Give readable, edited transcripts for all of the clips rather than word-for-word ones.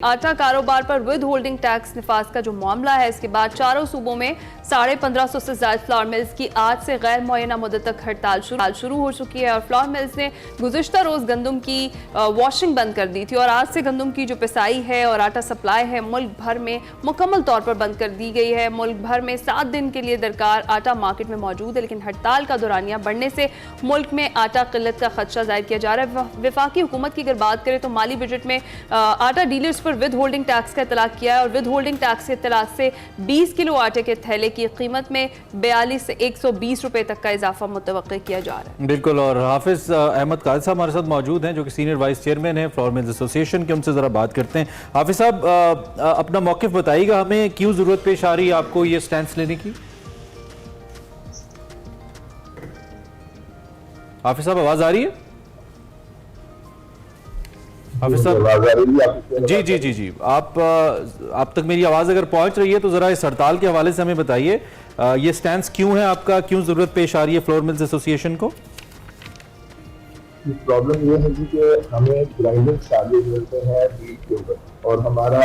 आटा कारोबार पर विद होल्डिंग टैक्स निफाज का जो मामला है, इसके बाद चारों सूबों में 1550 से ज्यादा फ्लावर मिल्स की आज से गैर मुअय्यना मुद्दत तक हड़ताल शुरू हो चुकी है। और फ्लावर मिल्स ने गुज़िश्ता रोज गंदम की वॉशिंग बंद कर दी थी और आज से गंदम की जो पिसाई है और आटा सप्लाई है मुल्क भर में मुकम्मल तौर पर बंद कर दी गई है। मुल्क भर में 7 दिन के लिए दरकार आटा मार्केट में मौजूद है, लेकिन हड़ताल का दौरानिया बढ़ने से मुल्क में आटा किल्लत का खदशा जाहिर किया जा रहा है। वफाकी हुकूमत की अगर बात करें तो माली बजट में आटा डीलर्स पर विद होल्डिंग टैक्स का इतलाक किया है और विद होल्डिंग टैक्स के इतलाक से 20 किलो आटे के थैले की कीमत में 42 से 120 रुपए तक का इजाफा मुतवक्किल किया जा रहा है। बिल्कुल। और हाफिज अहमद कादिर साहब हमारे साथ मौजूद हैं, जो कि सीनियर वाइस चेयरमैन हैं फ्लावर मिल्स एसोसिएशन के। उनसे जरा बात करते हैं। हाफिज साहब, अपना मौक़िफ़ बताइएगा, हमें क्यों जरूरत पेश आ रही है आपको ये स्टैंड लेने की? हाफिज साहब, आवाज आ रही है? हाफिज साहब, जी जी जी जी, आप तक मेरी आवाज़ अगर पहुंच रही है तो ज़रा इस हड़ताल के हवाले से हमें बताइए, ये स्टैंड क्यों है आपका, क्यों ज़रूरत पेश आ रही है फ्लोर मिल्स एसोसिएशन को? प्रॉब्लम ये है जी कि हमें ग्राइंडिंग चार्जेस मिलते हैं मीट के ऊपर और हमारा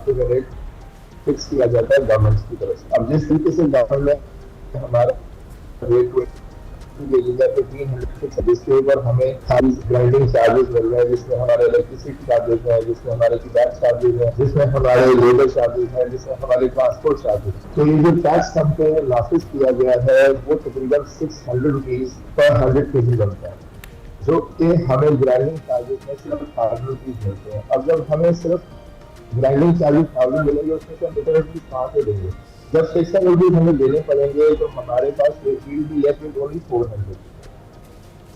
रेट फिक्स किया जाता है गवर्नमेंट की तरफ से। अब जिस तरीके से गवर्नमेंट हमारा रेट जिसके ऊपर हमें सारी ग्राइंडिंग चार्जेस मिल रहे हैं, जिसमें हमारे इलेक्ट्रिसिटी चार्जेस है, जिसमें हमारे किराया चार्जेस है, जिसमें हमारे लेबर चार्जेस है, जिसमें हमारे ट्रांसपोर्ट चार्जेस। तो ये जो टैक्स हम पे नाफिज किया गया है वो तकरीबन 600 रुपीज पर 100 kg बनता है, जो कि हमें ग्राइंडिंग चार्जेस में सिर्फ 1000 रुपीज मिलते हैं। अब जब हमें सिर्फ ग्राइंडिंग चार्जेस 1000 मिलेंगे, उसमें से हम रिटर्न रुपीज कहाँ से देंगे? जब 600 रुपीज हमें देने पड़ेंगे तो हमारे पास will be left with only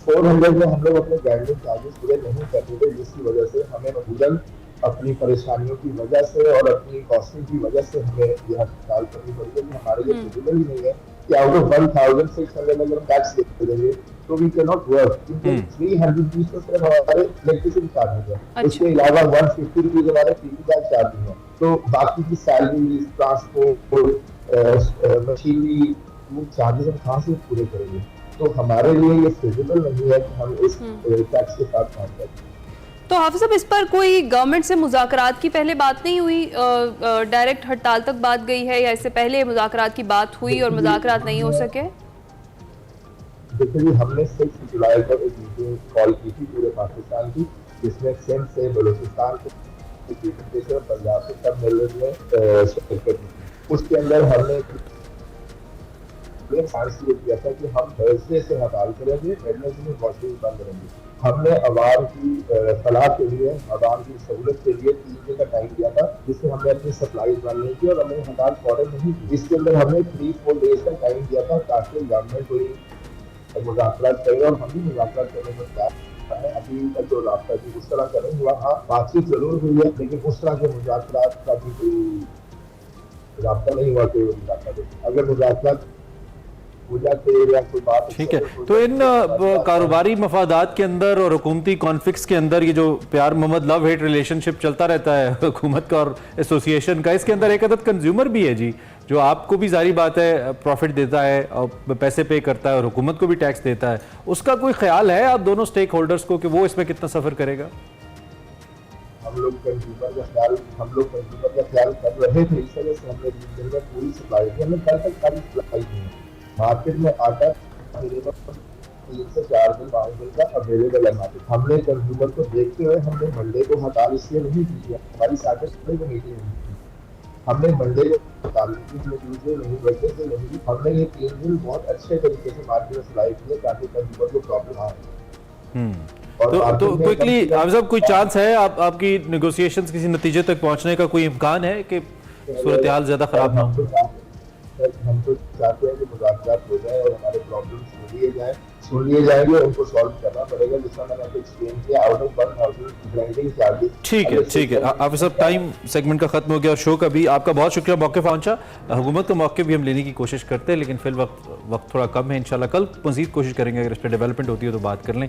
400 में हम लोग अपने ग्राइंडिंग चार्जेस पूरे नहीं करते थे, जिसकी वजह से हमें मजबूरन अपनी परेशानियों की वजह से और अपनी कॉस्टिंग की वजह से हमें यह हड़ताल करनी पड़ी है। हमारे लिए पॉसिबल ही नहीं है कि आउट ऑफ 1600 अगर हम टैक्स देंगे तो वी कैन नॉट वर्क, क्योंकि 300 रुपीज तो सिर्फ हमारे इलेक्ट्रिसिटी चार्जेस है। उसके अलावा 150 रुपीज हमारे टीवी का चार्जेस है, तो बाकी की सैलरी, ट्रांसपोर्ट, मशीनरी, वो चार्जेस हम कहाँ से पूरे करेंगे? तो हमारे लिए ये फिजिबल नहीं है कि हम इस टैक्स के साथ काम करें। तो हाफिज साहब, इस पर कोई गवर्नमेंट से मुज़ाकरात की पहले बात नहीं हुई? डायरेक्ट हड़ताल तक बात गई है या इससे पहले मुज़ाकरात की बात हुई और मुज़ाकरात नहीं हो सके? देखिए जी, हमने 6 जुलाई को एक मीटिंग कॉल की थी पूरे पाकिस्तान की, जिसमें सिंध से बलूचिस्तान से पंजाब से सब मिलने में शिरकत की। उसके अंदर हमने किया था कि हम थर्सडे से हड़ताल करेंगे, वेडनेसडे में वॉशिंग बंद करेंगे। हमने अवाम की फलाह के लिए, अवाम की सहूलत के लिए 3 दिन का टाइम दिया था, जिससे हमने अपनी सप्लाई बनने की और हमने हड़ताल फौरन नहीं की। इसके अंदर हमने 3-4 डेज का टाइम दिया था ताकि गवर्नमेंट कोई मुज़ाकरात करे और हम भी मुज़ाकरात करने में तैयार है। अभी तक जो रास्ता थी उस तरह का नहीं हुआ। हाँ, बातचीत जरूर हुई है, लेकिन उस तरह के मुज़ाकरात का भी कोई रास्ता नहीं हुआ। कोई मुज़ाकरात अगर मुज़ाकरात ठीक है, तो इन कारोबारी मफादात के अंदर और हुकूमती कॉन्फ्लिक्ट्स के अंदर ये जो प्यार मोहम्मद लव हेट रिलेशनशिप चलता रहता है हुकूमत का और एसोसिएशन का, इसके अंदर एक अदद कंज्यूमर भी है जी, जो आपको भी जारी बात है प्रॉफिट देता है और पैसे पे करता है और हुकूमत को भी टैक्स देता है। उसका कोई ख्याल है आप दोनों स्टेक होल्डर्स को कि वो इसमें कितना सफर करेगा? हम लोग कंज्यूमर का ख्याल कर रहे थे, इस वजह से हमने दिन में पूरी सप्लाई की। हमने कल तक सारी सप्लाई की है। मार्केट में आटा 3 से 4 दिन 5 दिन का अवेलेबल है मार्केट। हमने कंज्यूमर को देखते हुए हमने मंडे को हड़ताल इसलिए नहीं की है, हमारी सैटरडे को मीटिंग हुई थी, हमने मंडे को हड़ताल की, ट्यूजडे नहीं, वेडनेसडे से नहीं। हमने ये 3 दिन बहुत अच्छे तरीके से मार्केट में सप्लाई किए ताकि कंज्यूमर को प्रॉब्लम आए। तो क्विकली आप सब, कोई चांस है आपकी नेगोशिएशंस किसी नतीजे तक पहुंचने का? कोई इम्कान है कि सूरत हाल ज्यादा खराब ना हो? हम तो चाहते हैं कि मुज़ाकरात हो जाए और हमारे प्रॉब्लम सुन लिए जाएंगे, उनको सॉल्व करना पड़ेगा। जिसका मैंने आपको एक्सप्लेन किया, आउट ऑफ 1000 ग्राइंडिंग चार्जेस। ठीक है आप सब, टाइम सेगमेंट का खत्म हो गया और शो का भी। आपका बहुत शुक्रिया मौके पहुंचा। हुकूमत का मौके भी हम लेने की कोशिश करते हैं, लेकिन फिर वक्त थोड़ा कम है। इंशाल्लाह कल मजीद कोशिश करेंगे, अगर इस पर डेवलपमेंट होती है तो बात कर लें।